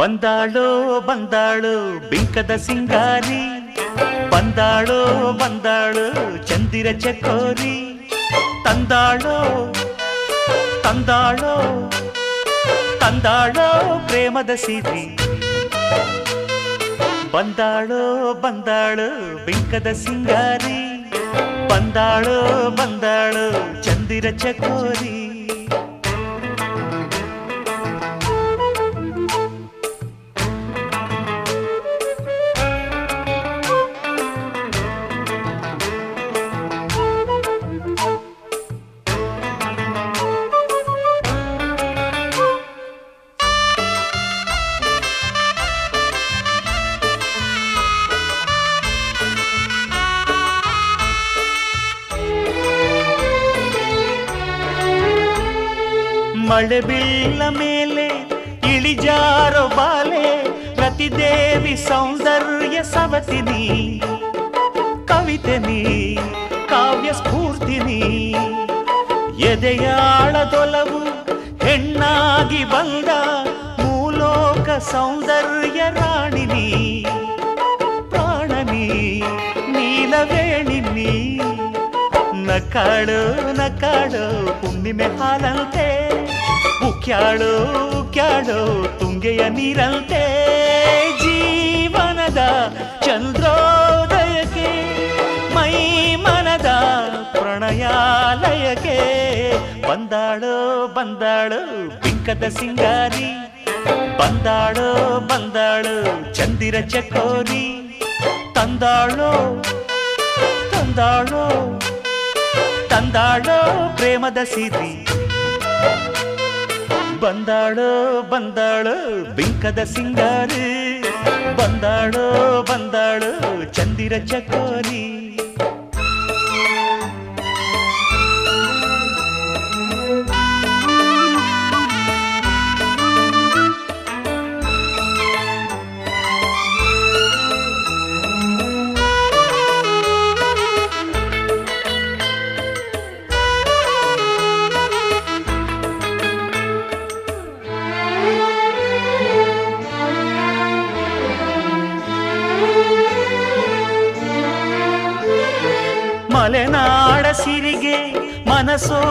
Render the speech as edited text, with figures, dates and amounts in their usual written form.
ಬಂದಾಳೋ ಬಂದಾಳು ಬಿಂಕದ ಸಿಂಗಾರಿ, ಬಂದಾಳೋ ಬಂದಾಳು ಚಂದಿರ ಚಕೋರಿ, ತಂದಾಳೋ ತಂದಾಳೋ ತಂದಾಳೋ ಪ್ರೇಮದ ಸಿರಿ. ಬಂದಾಳೋ ಬಂದಾಳು ಬಿಂಕದ ಸಿಂಗಾರಿ, ಬಂದಾಳೋ ಬಂದಾಳು ಚಂದಿರ ಚಕೋರಿ. ಮಳೆ ಬೀಳ ಮೇಲೆ ಇಳಿಜಾರೋ ಬಾಲೆ, ರತಿದೇವಿ ಸೌಂದರ್ಯ ಸವತಿನಿ, ಕವಿತೆನಿ ಕಾವ್ಯ ಸ್ಫೂರ್ತಿನಿ, ಎದೆಯಾಳದೊಲವು ಹೆಣ್ಣಾಗಿ ಬಂದ ಮೂಲೋಕ ಸೌಂದರ್ಯ ರಾಣಿನಿ, ಪ್ರಾಣನಿ ನೀಲವೇಣಿನಿ. ನಕಾಳು ನಕಾಳು ಹುಣ್ಣಿಮೆ ಹಾಲಂತೆ, ಉಕ್ಯಾಳು ಉಕ್ಯಾಳು ತುಂಗೆಯ ನೀರಂತೆ, ಜೀವನದ ಚಂದ್ರೋದಯಕ್ಕೆ ಮೈ ಮನದ ಪ್ರಣಯಾಲಯಕ್ಕೆ. ಬಂದಾಳೋ ಬಂದಾಳು ಬಿಂಕದ ಸಿಂಗಾರಿ, ಬಂದಾಳೋ ಬಂದಾಳು ಚಂದಿರ ಚಕೋರಿ, ತಂದಾಳೋ ತಂದಾಳೋ ತಂದಾಳೋ ಪ್ರೇಮದ ಸಿರಿ. ಬಂದಾಳೋ ಬಂದಾಳು ಬಿಂಕದ ಸಿಂಗಾರಿ, ಬಂದಾಳೋ ಬಂದಾಳು ಚಂದಿರ ಚಕೋರಿ. ಮಲೆನಾಡ ಸಿರಿಗೆ ಮನಸೋ